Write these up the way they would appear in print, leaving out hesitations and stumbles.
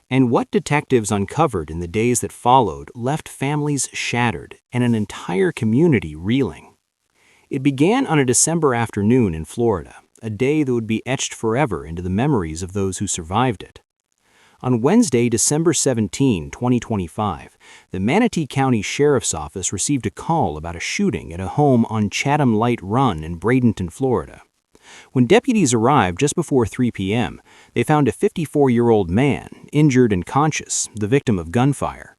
And what detectives uncovered in the days that followed left families shattered and an entire community reeling. It began on a December afternoon in Florida, a day that would be etched forever into the memories of those who survived it. On Wednesday, December 17, 2025, the Manatee County Sheriff's Office received a call about a shooting at a home on Chatham Light Run in Bradenton, Florida. When deputies arrived just before 3 p.m., they found a 54-year-old man, injured and conscious, the victim of gunfire.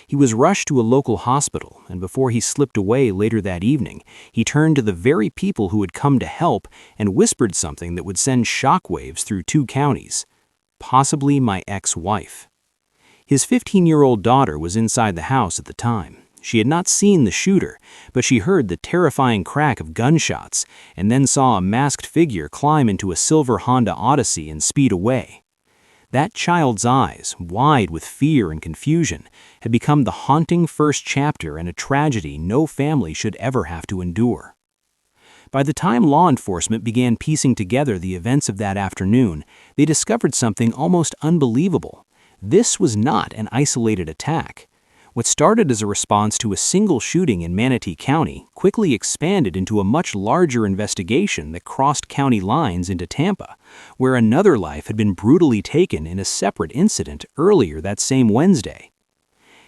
He was rushed to a local hospital, and before he slipped away later that evening, he turned to the very people who had come to help and whispered something that would send shockwaves through 2 counties. Possibly my ex-wife. His 15-year-old daughter was inside the house at the time. She had not seen the shooter, but she heard the terrifying crack of gunshots and then saw a masked figure climb into a silver Honda Odyssey and speed away. That child's eyes, wide with fear and confusion, had become the haunting first chapter in a tragedy no family should ever have to endure. By the time law enforcement began piecing together the events of that afternoon, they discovered something almost unbelievable. This was not an isolated attack. What started as a response to a single shooting in Manatee County quickly expanded into a much larger investigation that crossed county lines into Tampa, where another life had been brutally taken in a separate incident earlier that same Wednesday.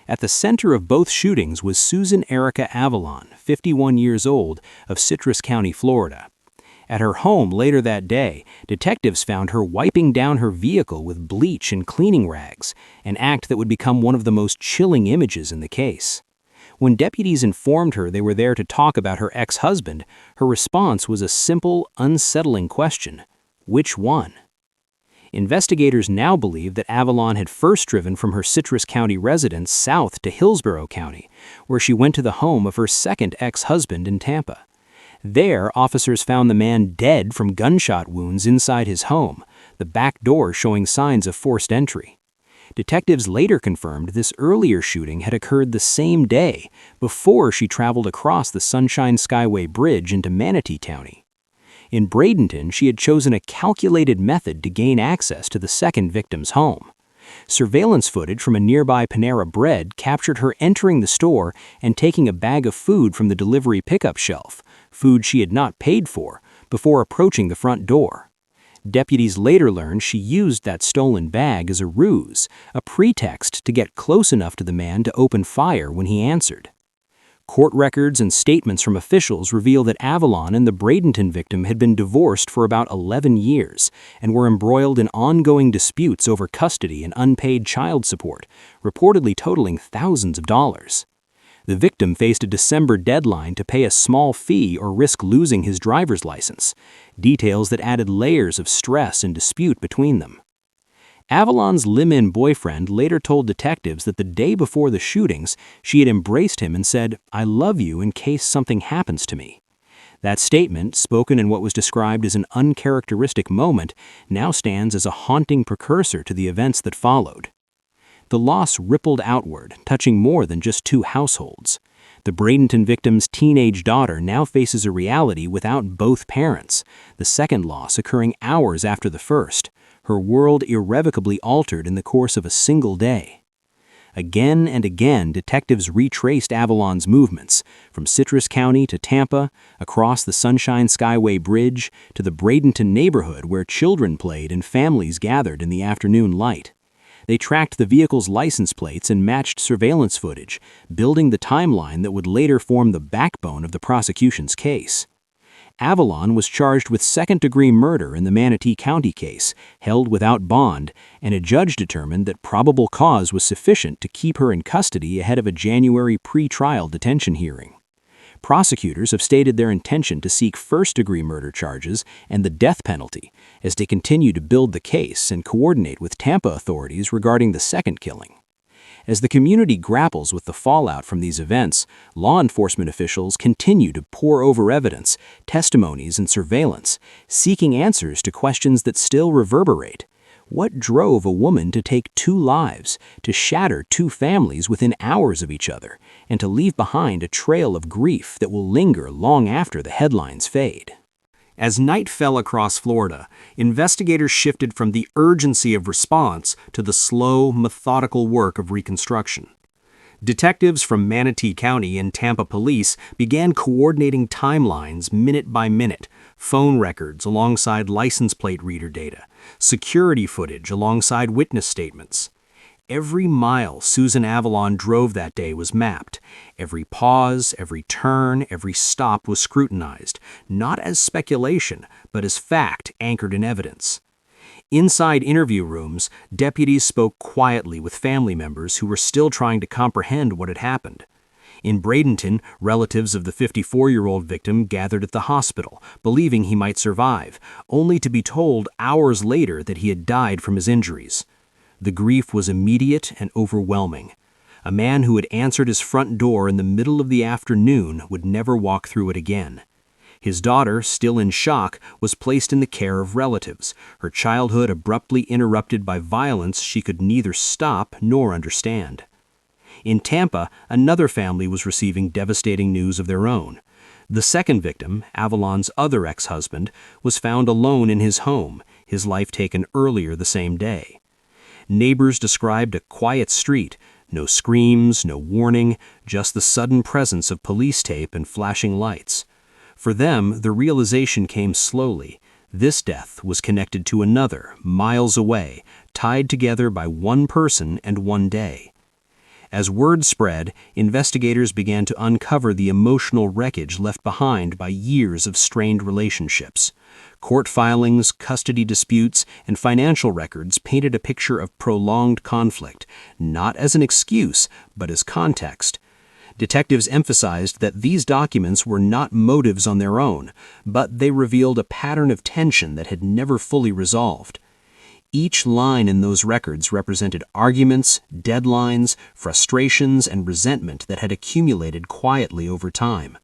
At the center of both shootings was Susan Avalon, 51 years old, of Citrus County, Florida. At her home later that day, detectives found her wiping down her vehicle with bleach and cleaning rags, an act that would become one of the most chilling images in the case. When deputies informed her they were there to talk about her ex-husband, her response was a simple, unsettling question: which one? Investigators now believe that Avalon had first driven from her Citrus County residence south to Hillsborough County, where she went to the home of her second ex-husband in Tampa. There, officers found the man dead from gunshot wounds inside his home, the back door showing signs of forced entry. Detectives later confirmed this earlier shooting had occurred the same day, before she traveled across the Sunshine Skyway Bridge into Manatee County. In Bradenton, she had chosen a calculated method to gain access to the second victim's home. Surveillance footage from a nearby Panera Bread captured her entering the store and taking a bag of food from the delivery pickup shelf, food she had not paid for, before approaching the front door. Deputies later learned she used that stolen bag as a ruse, a pretext to get close enough to the man to open fire when he answered. Court records and statements from officials reveal that Avalon and the Bradenton victim had been divorced for about 11 years and were embroiled in ongoing disputes over custody and unpaid child support, reportedly totaling thousands of dollars. The victim faced a December deadline to pay a small fee or risk losing his driver's license, details that added layers of stress and dispute between them. Avalon's live-in boyfriend later told detectives that the day before the shootings, she had embraced him and said, "I love you in case something happens to me." That statement, spoken in what was described as an uncharacteristic moment, now stands as a haunting precursor to the events that followed. The loss rippled outward, touching more than just 2 households. The Bradenton victim's teenage daughter now faces a reality without both parents, the second loss occurring hours after the first, her world irrevocably altered in the course of a single day. Again and again, detectives retraced Avalon's movements, from Citrus County to Tampa, across the Sunshine Skyway Bridge, to the Bradenton neighborhood where children played and families gathered in the afternoon light. They tracked the vehicle's license plates and matched surveillance footage, building the timeline that would later form the backbone of the prosecution's case. Avalon was charged with second-degree murder in the Manatee County case, held without bond, and a judge determined that probable cause was sufficient to keep her in custody ahead of a January pre-trial detention hearing. Prosecutors have stated their intention to seek first-degree murder charges and the death penalty as they continue to build the case and coordinate with Tampa authorities regarding the second killing. As the community grapples with the fallout from these events, law enforcement officials continue to pore over evidence, testimonies, and surveillance, seeking answers to questions that still reverberate. What drove a woman to take 2 lives, to shatter 2 families within hours of each other, and to leave behind a trail of grief that will linger long after the headlines fade? As night fell across Florida, investigators shifted from the urgency of response to the slow, methodical work of reconstruction. Detectives from Manatee County and Tampa police began coordinating timelines minute by minute, phone records alongside license plate reader data, security footage alongside witness statements. Every mile Susan Avalon drove that day was mapped. Every pause, every turn, every stop was scrutinized, not as speculation, but as fact anchored in evidence. Inside interview rooms, deputies spoke quietly with family members who were still trying to comprehend what had happened. In Bradenton, relatives of the 54-year-old victim gathered at the hospital, believing he might survive, only to be told hours later that he had died from his injuries. The grief was immediate and overwhelming. A man who had answered his front door in the middle of the afternoon would never walk through it again. His daughter, still in shock, was placed in the care of relatives, her childhood abruptly interrupted by violence she could neither stop nor understand. In Tampa, another family was receiving devastating news of their own. The second victim, Avalon's other ex-husband, was found alone in his home, his life taken earlier the same day. Neighbors described a quiet street, no screams, no warning, just the sudden presence of police tape and flashing lights. For them, the realization came slowly. This death was connected to another, miles away, tied together by one person and one day. As word spread, investigators began to uncover the emotional wreckage left behind by years of strained relationships. Court filings, custody disputes, and financial records painted a picture of prolonged conflict, not as an excuse, but as context. Detectives emphasized that these documents were not motives on their own, but they revealed a pattern of tension that had never fully resolved. Each line in those records represented arguments, deadlines, frustrations, and resentment that had accumulated quietly over time.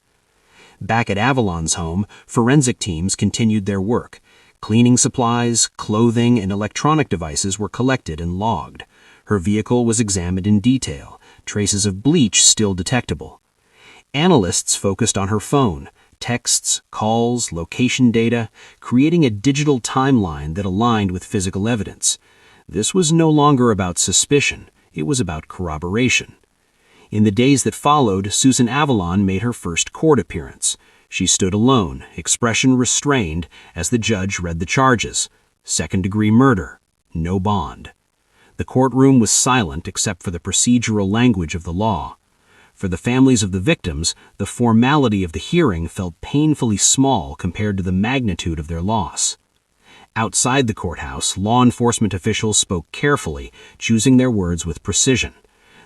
Back at Avalon's home, forensic teams continued their work. Cleaning supplies, clothing, and electronic devices were collected and logged. Her vehicle was examined in detail, traces of bleach still detectable. Analysts focused on her phone, texts, calls, location data, creating a digital timeline that aligned with physical evidence. This was no longer about suspicion, it was about corroboration. In the days that followed, Susan Avalon made her first court appearance. She stood alone, expression restrained, as the judge read the charges. Second-degree murder, no bond. The courtroom was silent except for the procedural language of the law. For the families of the victims, the formality of the hearing felt painfully small compared to the magnitude of their loss. Outside the courthouse, law enforcement officials spoke carefully, choosing their words with precision.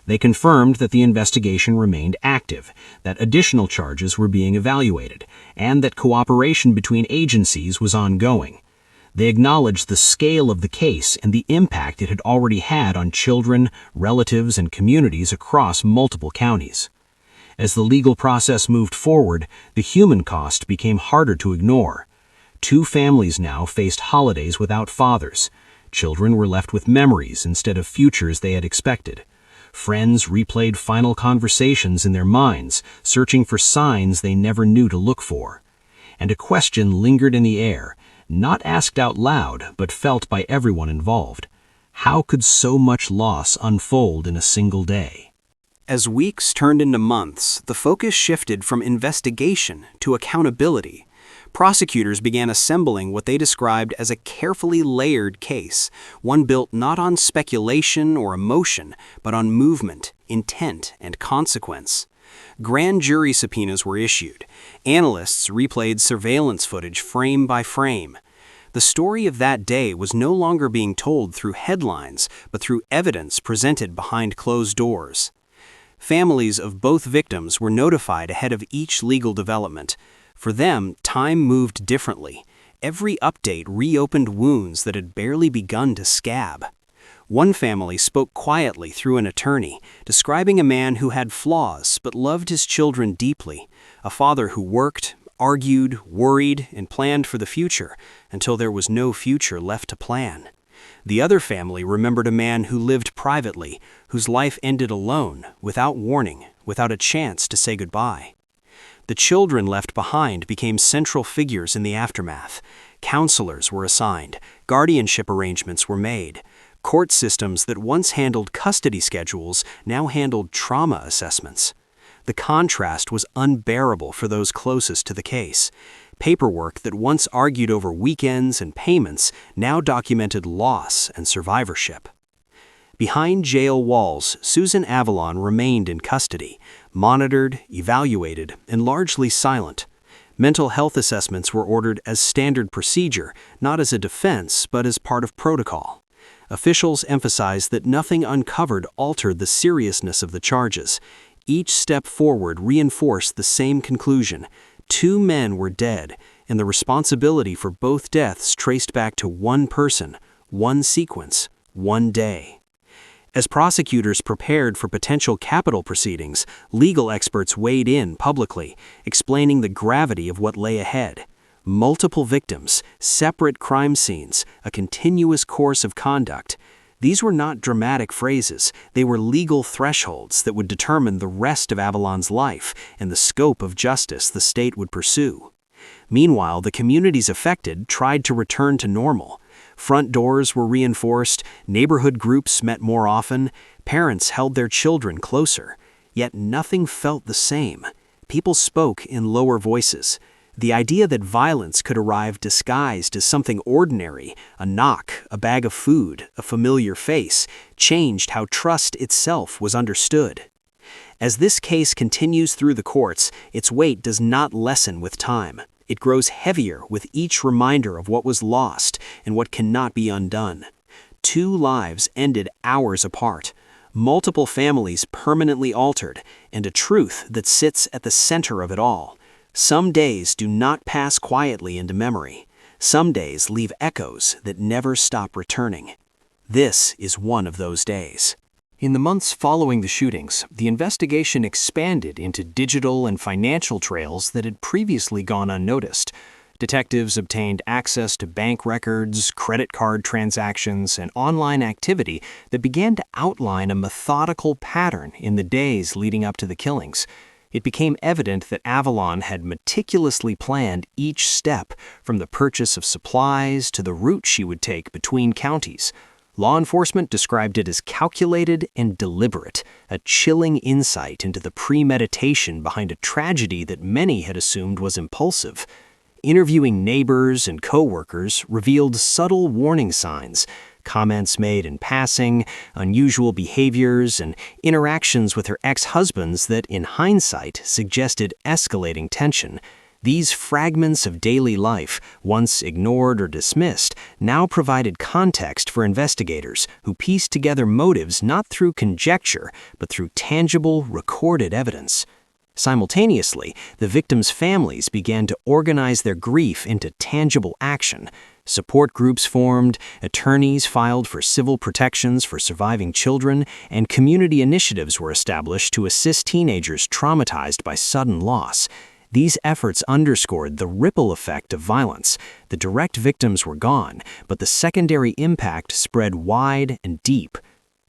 They confirmed that the investigation remained active, that additional charges were being evaluated, and that cooperation between agencies was ongoing. They acknowledged the scale of the case and the impact it had already had on children, relatives, and communities across multiple counties. As the legal process moved forward, the human cost became harder to ignore. 2 families now faced holidays without fathers. Children were left with memories instead of futures they had expected. Friends replayed final conversations in their minds, searching for signs they never knew to look for. And a question lingered in the air, not asked out loud, but felt by everyone involved. How could so much loss unfold in a single day? As weeks turned into months, the focus shifted from investigation to accountability. Prosecutors began assembling what they described as a carefully layered case, one built not on speculation or emotion, but on movement, intent, and consequence. Grand jury subpoenas were issued. Analysts replayed surveillance footage frame by frame. The story of that day was no longer being told through headlines, but through evidence presented behind closed doors. Families of both victims were notified ahead of each legal development. For them, time moved differently. Every update reopened wounds that had barely begun to scab. One family spoke quietly through an attorney, describing a man who had flaws but loved his children deeply, a father who worked, argued, worried, and planned for the future until there was no future left to plan. The other family remembered a man who lived privately, whose life ended alone, without warning, without a chance to say goodbye. The children left behind became central figures in the aftermath. Counselors were assigned, guardianship arrangements were made. Court systems that once handled custody schedules now handled trauma assessments. The contrast was unbearable for those closest to the case. Paperwork that once argued over weekends and payments now documented loss and survivorship. Behind jail walls, Susan Avalon remained in custody, monitored, evaluated, and largely silent. Mental health assessments were ordered as standard procedure, not as a defense, but as part of protocol. Officials emphasized that nothing uncovered altered the seriousness of the charges. Each step forward reinforced the same conclusion. 2 men were dead, and the responsibility for both deaths traced back to one person, one sequence, one day. As prosecutors prepared for potential capital proceedings, legal experts weighed in publicly, explaining the gravity of what lay ahead. Multiple victims, separate crime scenes, a continuous course of conduct. These were not dramatic phrases, they were legal thresholds that would determine the rest of Avalon's life and the scope of justice the state would pursue. Meanwhile, the communities affected tried to return to normal. Front doors were reinforced, neighborhood groups met more often, parents held their children closer. Yet nothing felt the same. People spoke in lower voices. The idea that violence could arrive disguised as something ordinary, a knock, a bag of food, a familiar face, changed how trust itself was understood. As this case continues through the courts, its weight does not lessen with time. It grows heavier with each reminder of what was lost and what cannot be undone. 2 lives ended hours apart, multiple families permanently altered, and a truth that sits at the center of it all. Some days do not pass quietly into memory. Some days leave echoes that never stop returning. This is one of those days. In the months following the shootings, the investigation expanded into digital and financial trails that had previously gone unnoticed. Detectives obtained access to bank records, credit card transactions, and online activity that began to outline a methodical pattern in the days leading up to the killings. It became evident that Avalon had meticulously planned each step, from the purchase of supplies to the route she would take between counties. Law enforcement described it as calculated and deliberate, a chilling insight into the premeditation behind a tragedy that many had assumed was impulsive. Interviewing neighbors and co-workers revealed subtle warning signs, comments made in passing, unusual behaviors, and interactions with her ex-husbands that, in hindsight, suggested escalating tension. These fragments of daily life, once ignored or dismissed, now provided context for investigators who pieced together motives not through conjecture, but through tangible, recorded evidence. Simultaneously, the victims' families began to organize their grief into tangible action. Support groups formed, attorneys filed for civil protections for surviving children, and community initiatives were established to assist teenagers traumatized by sudden loss. These efforts underscored the ripple effect of violence. The direct victims were gone, but the secondary impact spread wide and deep.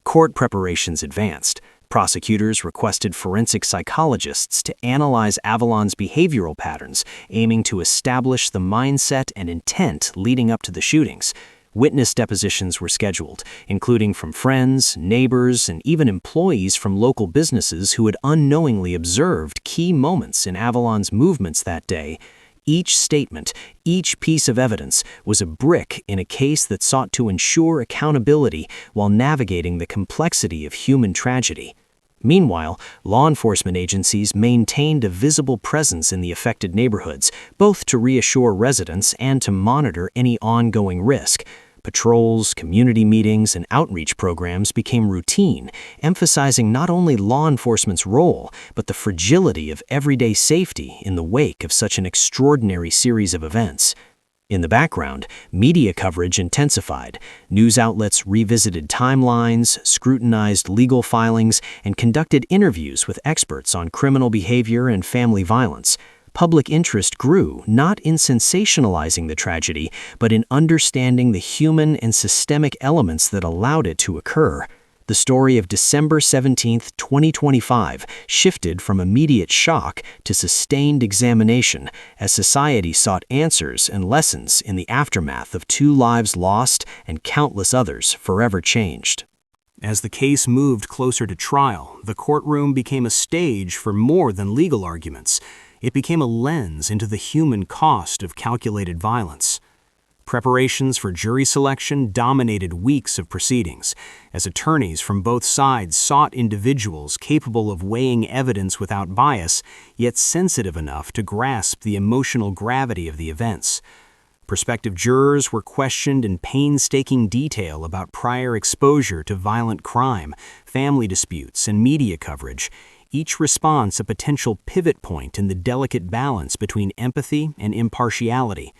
Court preparations advanced. Prosecutors requested forensic psychologists to analyze Avalon's behavioral patterns, aiming to establish the mindset and intent leading up to the shootings. Witness depositions were scheduled, including from friends, neighbors, and even employees from local businesses who had unknowingly observed key moments in Avalon's movements that day. Each statement, each piece of evidence, was a brick in a case that sought to ensure accountability while navigating the complexity of human tragedy. Meanwhile, law enforcement agencies maintained a visible presence in the affected neighborhoods, both to reassure residents and to monitor any ongoing risk. Patrols, community meetings, and outreach programs became routine, emphasizing not only law enforcement's role, but the fragility of everyday safety in the wake of such an extraordinary series of events. In the background, media coverage intensified. News outlets revisited timelines, scrutinized legal filings, and conducted interviews with experts on criminal behavior and family violence. Public interest grew, not in sensationalizing the tragedy, but in understanding the human and systemic elements that allowed it to occur. the story of December 17, 2025, shifted from immediate shock to sustained examination as society sought answers and lessons in the aftermath of 2 lives lost and countless others forever changed. As the case moved closer to trial, the courtroom became a stage for more than legal arguments. It became a lens into the human cost of calculated violence. Preparations for jury selection dominated weeks of proceedings, as attorneys from both sides sought individuals capable of weighing evidence without bias, yet sensitive enough to grasp the emotional gravity of the events. Prospective jurors were questioned in painstaking detail about prior exposure to violent crime, family disputes, and media coverage, each response a potential pivot point in the delicate balance between empathy and impartiality.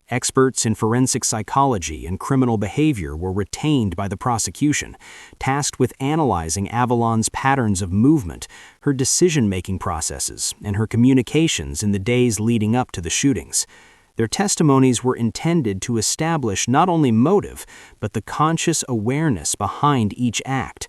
Experts in forensic psychology and criminal behavior were retained by the prosecution, tasked with analyzing Avalon's patterns of movement, her decision-making processes, and her communications in the days leading up to the shootings. Their testimonies were intended to establish not only motive, but the conscious awareness behind each act.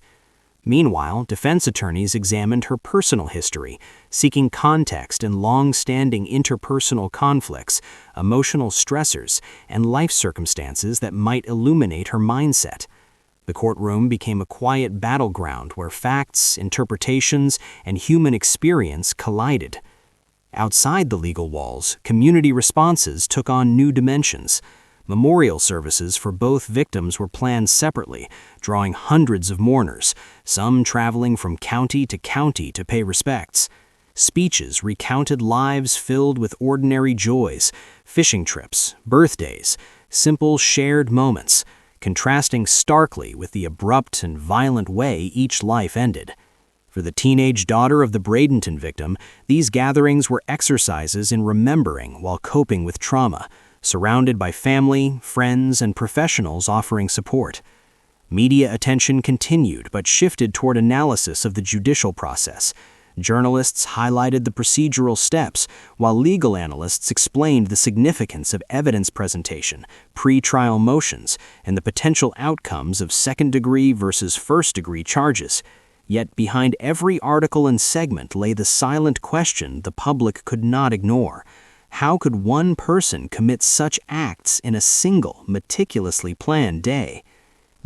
Meanwhile, defense attorneys examined her personal history, seeking context in long-standing interpersonal conflicts, emotional stressors, and life circumstances that might illuminate her mindset. The courtroom became a quiet battleground where facts, interpretations, and human experience collided. Outside the legal walls, community responses took on new dimensions. Memorial services for both victims were planned separately, drawing hundreds of mourners, some traveling from county to pay respects. Speeches recounted lives filled with ordinary joys, fishing trips, birthdays, simple shared moments, contrasting starkly with the abrupt and violent way each life ended. For the teenage daughter of the Bradenton victim, these gatherings were exercises in remembering while coping with trauma, surrounded by family, friends, and professionals offering support. Media attention continued but shifted toward analysis of the judicial process. Journalists highlighted the procedural steps, while legal analysts explained the significance of evidence presentation, pre-trial motions, and the potential outcomes of second-degree versus first-degree charges. Yet behind every article and segment lay the silent question the public could not ignore. How could one person commit such acts in a single, meticulously planned day?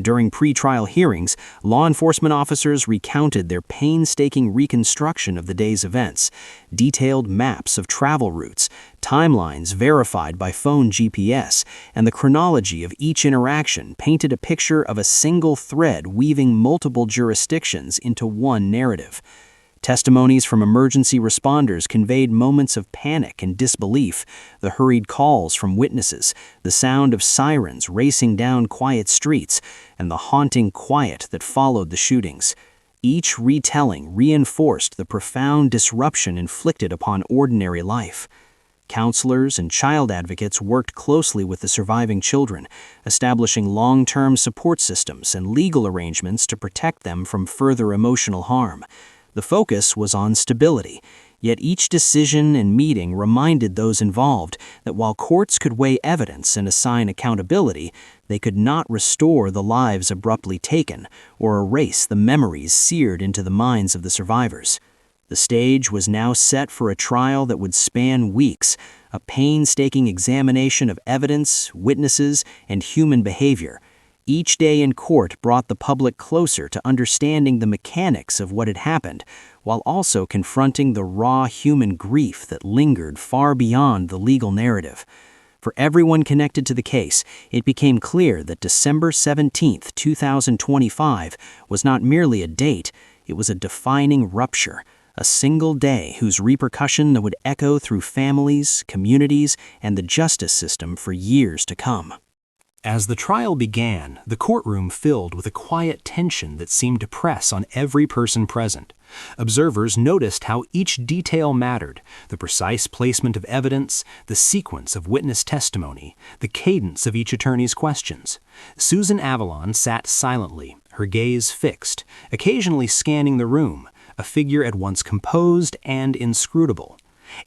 During pre-trial hearings, law enforcement officers recounted their painstaking reconstruction of the day's events, detailed maps of travel routes, timelines verified by phone GPS, and the chronology of each interaction painted a picture of a single thread weaving multiple jurisdictions into one narrative. Testimonies from emergency responders conveyed moments of panic and disbelief, the hurried calls from witnesses, the sound of sirens racing down quiet streets, and the haunting quiet that followed the shootings. Each retelling reinforced the profound disruption inflicted upon ordinary life. Counselors and child advocates worked closely with the surviving children, establishing long-term support systems and legal arrangements to protect them from further emotional harm. The focus was on stability, yet each decision and meeting reminded those involved that while courts could weigh evidence and assign accountability, they could not restore the lives abruptly taken or erase the memories seared into the minds of the survivors. The stage was now set for a trial that would span weeks, a painstaking examination of evidence, witnesses, and human behavior. Each day in court brought the public closer to understanding the mechanics of what had happened, while also confronting the raw human grief that lingered far beyond the legal narrative. For everyone connected to the case, it became clear that December 17, 2025 was not merely a date, it was a defining rupture, a single day whose repercussion would echo through families, communities, and the justice system for years to come. As the trial began, the courtroom filled with a quiet tension that seemed to press on every person present. Observers noticed how each detail mattered: the precise placement of evidence, the sequence of witness testimony, the cadence of each attorney's questions. Susan Avalon sat silently, her gaze fixed, occasionally scanning the room, a figure at once composed and inscrutable.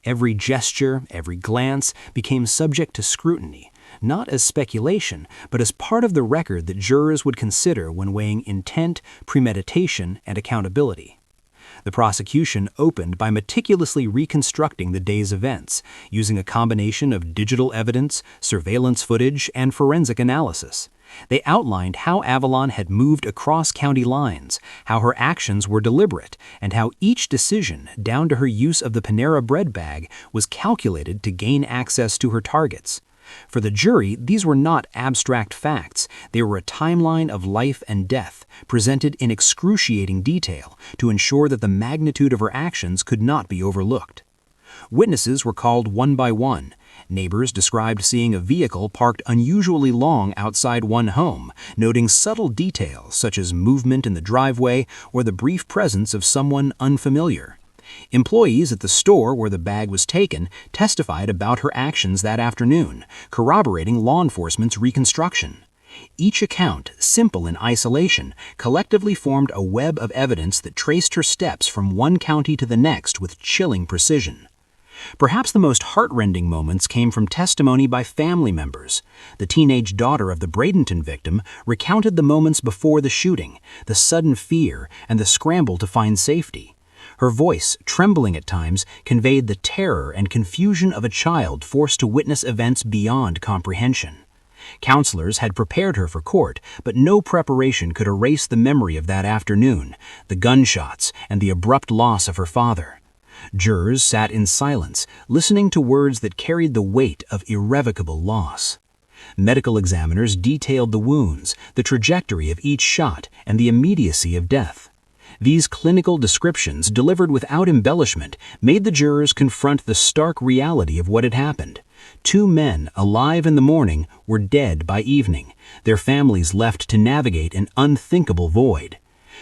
Every gesture, every glance became subject to scrutiny, not as speculation, but as part of the record that jurors would consider when weighing intent, premeditation, and accountability. The prosecution opened by meticulously reconstructing the day's events, using a combination of digital evidence, surveillance footage, and forensic analysis. They outlined how Avalon had moved across county lines, how her actions were deliberate, and how each decision, down to her use of the Panera bread bag, was calculated to gain access to her targets. For the jury, these were not abstract facts. They were a timeline of life and death, presented in excruciating detail to ensure that the magnitude of her actions could not be overlooked. Witnesses were called one by one. Neighbors described seeing a vehicle parked unusually long outside one home, noting subtle details such as movement in the driveway or the brief presence of someone unfamiliar. Employees at the store where the bag was taken testified about her actions that afternoon, corroborating law enforcement's reconstruction. Each account, simple in isolation, collectively formed a web of evidence that traced her steps from one county to the next with chilling precision. Perhaps the most heartrending moments came from testimony by family members. The teenage daughter of the Bradenton victim recounted the moments before the shooting, the sudden fear, and the scramble to find safety. Her voice, trembling at times, conveyed the terror and confusion of a child forced to witness events beyond comprehension. Counselors had prepared her for court, but no preparation could erase the memory of that afternoon, the gunshots, and the abrupt loss of her father. Jurors sat in silence, listening to words that carried the weight of irrevocable loss. Medical examiners detailed the wounds, the trajectory of each shot, and the immediacy of death. These clinical descriptions, delivered without embellishment, made the jurors confront the stark reality of what had happened. 2 men, alive in the morning, were dead by evening, their families left to navigate an unthinkable void.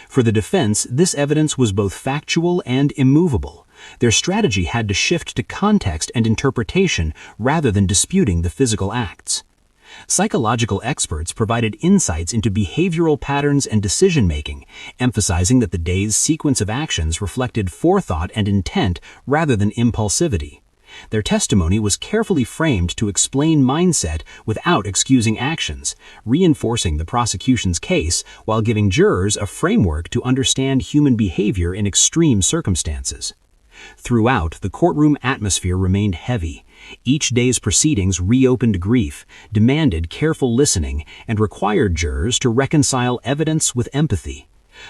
For the defense, this evidence was both factual and immovable. Their strategy had to shift to context and interpretation rather than disputing the physical acts. Psychological experts provided insights into behavioral patterns and decision-making, emphasizing that the day's sequence of actions reflected forethought and intent rather than impulsivity. Their testimony was carefully framed to explain mindset without excusing actions, reinforcing the prosecution's case while giving jurors a framework to understand human behavior in extreme circumstances. Throughout, the courtroom atmosphere remained heavy. Each day's proceedings reopened grief, demanded careful listening, and required jurors to reconcile evidence with empathy.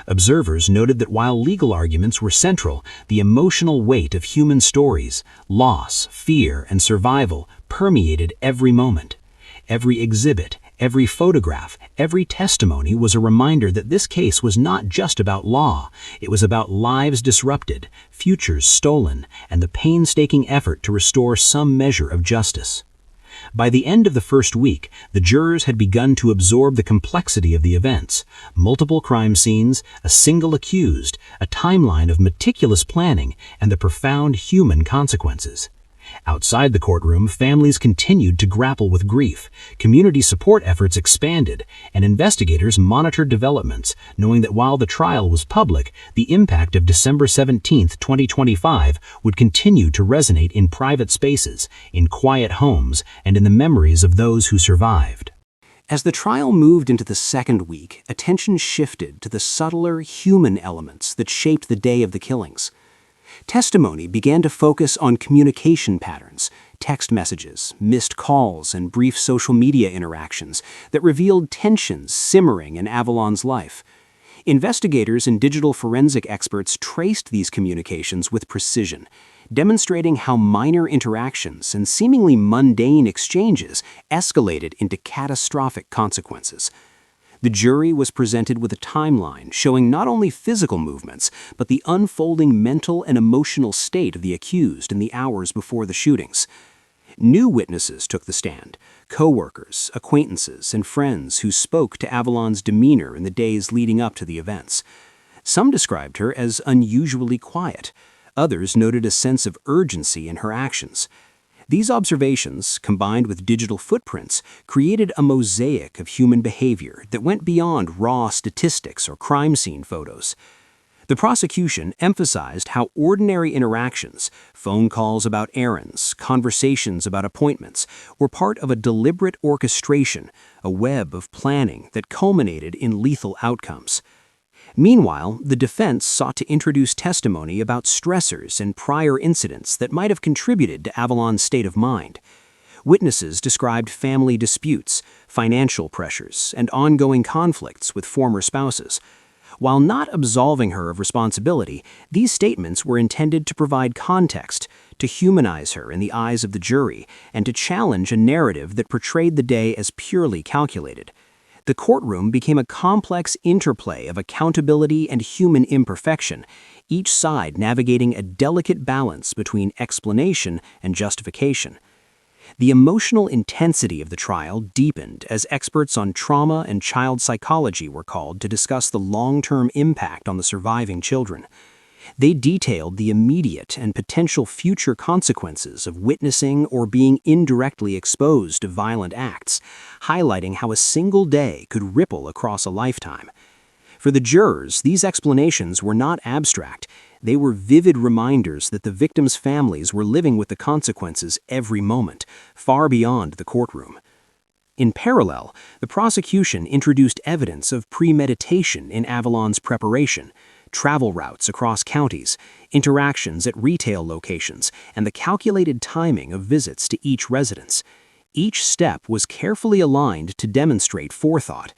Observers noted that while legal arguments were central, the emotional weight of human stories, loss, fear, and survival permeated every moment. Every exhibit, every photograph, every testimony was a reminder that this case was not just about law. It was about lives disrupted, futures stolen, and the painstaking effort to restore some measure of justice. By the end of the first week, the jurors had begun to absorb the complexity of the events: multiple crime scenes, a single accused, a timeline of meticulous planning, and the profound human consequences. Outside the courtroom, families continued to grapple with grief, community support efforts expanded, and investigators monitored developments, knowing that while the trial was public, the impact of December 17, 2025 would continue to resonate in private spaces, in quiet homes, and in the memories of those who survived. As the trial moved into the second week, attention shifted to the subtler human elements that shaped the day of the killings. Testimony began to focus on communication patterns, text messages, missed calls, and brief social media interactions that revealed tensions simmering in Avalon's life. Investigators and digital forensic experts traced these communications with precision, demonstrating how minor interactions and seemingly mundane exchanges escalated into catastrophic consequences. The jury was presented with a timeline showing not only physical movements, but the unfolding mental and emotional state of the accused in the hours before the shootings. New witnesses took the stand: co-workers, acquaintances, and friends who spoke to Avalon's demeanor in the days leading up to the events. Some described her as unusually quiet. Others noted a sense of urgency in her actions. These observations, combined with digital footprints, created a mosaic of human behavior that went beyond raw statistics or crime scene photos. The prosecution emphasized how ordinary interactions, phone calls about errands, conversations about appointments, were part of a deliberate orchestration, a web of planning that culminated in lethal outcomes. Meanwhile, the defense sought to introduce testimony about stressors and prior incidents that might have contributed to Avalon's state of mind. Witnesses described family disputes, financial pressures, and ongoing conflicts with former spouses. While not absolving her of responsibility, these statements were intended to provide context, to humanize her in the eyes of the jury, and to challenge a narrative that portrayed the day as purely calculated. The courtroom became a complex interplay of accountability and human imperfection, each side navigating a delicate balance between explanation and justification. The emotional intensity of the trial deepened as experts on trauma and child psychology were called to discuss the long-term impact on the surviving children. They detailed the immediate and potential future consequences of witnessing or being indirectly exposed to violent acts, highlighting how a single day could ripple across a lifetime. For the jurors, these explanations were not abstract. They were vivid reminders that the victims' families were living with the consequences every moment, far beyond the courtroom. In parallel, the prosecution introduced evidence of premeditation in Avalon's preparation, travel routes across counties, interactions at retail locations, and the calculated timing of visits to each residence. Each step was carefully aligned to demonstrate forethought.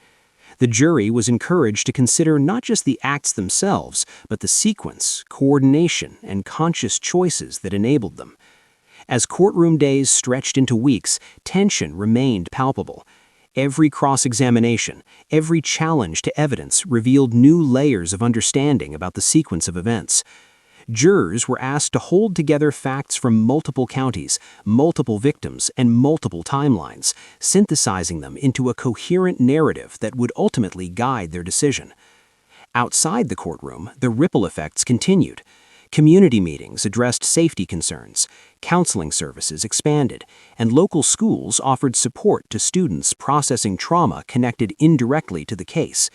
The jury was encouraged to consider not just the acts themselves, but the sequence, coordination, and conscious choices that enabled them. As courtroom days stretched into weeks, tension remained palpable. Every cross-examination, every challenge to evidence revealed new layers of understanding about the sequence of events. Jurors were asked to hold together facts from multiple counties, multiple victims, and multiple timelines, synthesizing them into a coherent narrative that would ultimately guide their decision. Outside the courtroom, the ripple effects continued. Community meetings addressed safety concerns, counseling services expanded, and local schools offered support to students processing trauma connected indirectly to the case.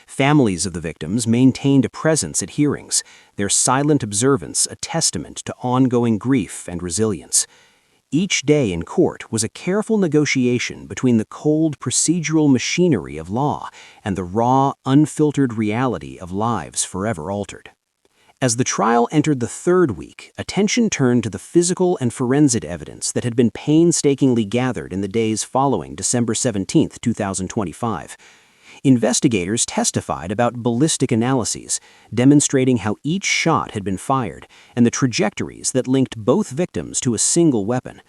Families of the victims maintained a presence at hearings, their silent observance a testament to ongoing grief and resilience. Each day in court was a careful negotiation between the cold procedural machinery of law and the raw, unfiltered reality of lives forever altered. As the trial entered the third week, attention turned to the physical and forensic evidence that had been painstakingly gathered in the days following December 17, 2025. Investigators testified about ballistic analyses, demonstrating how each shot had been fired and the trajectories that linked both victims to a single weapon.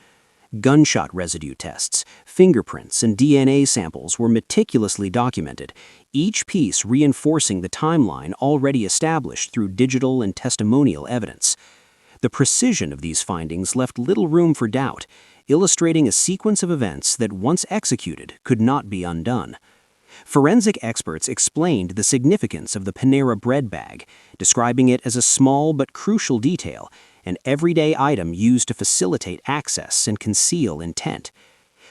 Gunshot residue tests, fingerprints, and DNA samples were meticulously documented, each piece reinforcing the timeline already established through digital and testimonial evidence. The precision of these findings left little room for doubt, illustrating a sequence of events that, once executed, could not be undone. Forensic experts explained the significance of the Panera bread bag, describing it as a small but crucial detail, an everyday item used to facilitate access and conceal intent.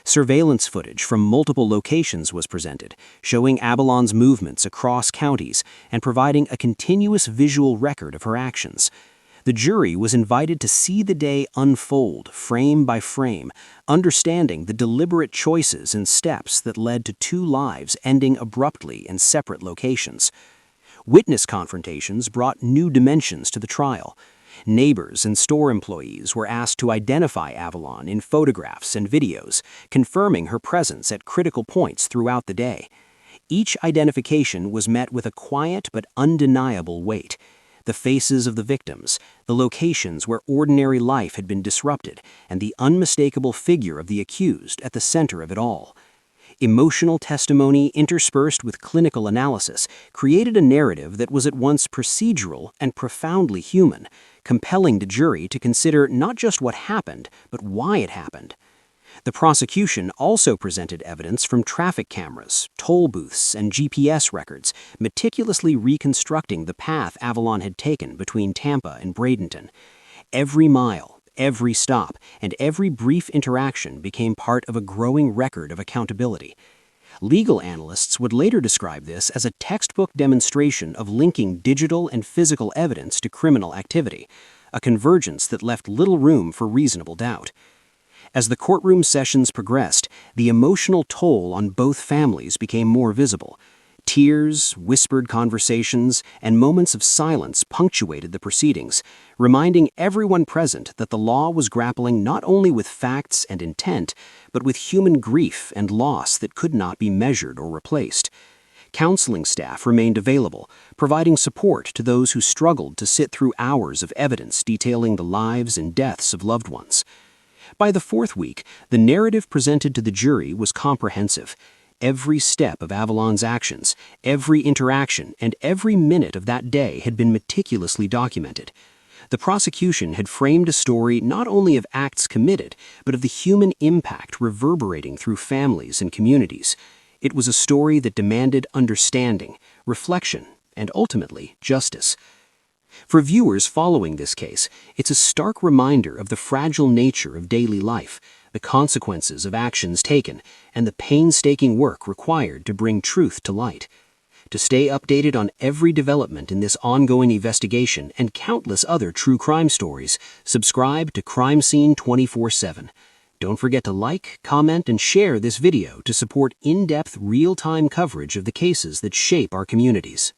Surveillance footage from multiple locations was presented, showing Avalon's movements across counties and providing a continuous visual record of her actions. The jury was invited to see the day unfold, frame by frame, understanding the deliberate choices and steps that led to two lives ending abruptly in separate locations. Witness confrontations brought new dimensions to the trial. Neighbors and store employees were asked to identify Avalon in photographs and videos, confirming her presence at critical points throughout the day. Each identification was met with a quiet but undeniable weight. The faces of the victims, the locations where ordinary life had been disrupted, and the unmistakable figure of the accused at the center of it all. Emotional testimony interspersed with clinical analysis created a narrative that was at once procedural and profoundly human, compelling the jury to consider not just what happened, but why it happened. The prosecution also presented evidence from traffic cameras, toll booths, and GPS records, meticulously reconstructing the path Avalon had taken between Tampa and Bradenton. Every mile, every stop, and every brief interaction became part of a growing record of accountability. Legal analysts would later describe this as a textbook demonstration of linking digital and physical evidence to criminal activity, a convergence that left little room for reasonable doubt. As the courtroom sessions progressed, the emotional toll on both families became more visible. Tears, whispered conversations, and moments of silence punctuated the proceedings, reminding everyone present that the law was grappling not only with facts and intent, but with human grief and loss that could not be measured or replaced. Counseling staff remained available, providing support to those who struggled to sit through hours of evidence detailing the lives and deaths of loved ones. By the fourth week, the narrative presented to the jury was comprehensive. Every step of Avalon's actions, every interaction, and every minute of that day had been meticulously documented. The prosecution had framed a story not only of acts committed, but of the human impact reverberating through families and communities. It was a story that demanded understanding, reflection, and ultimately justice. For viewers following this case, it's a stark reminder of the fragile nature of daily life, the consequences of actions taken, and the painstaking work required to bring truth to light. To stay updated on every development in this ongoing investigation and countless other true crime stories, subscribe to Crime Scene 24/7. Don't forget to like, comment, and share this video to support in-depth, real-time coverage of the cases that shape our communities.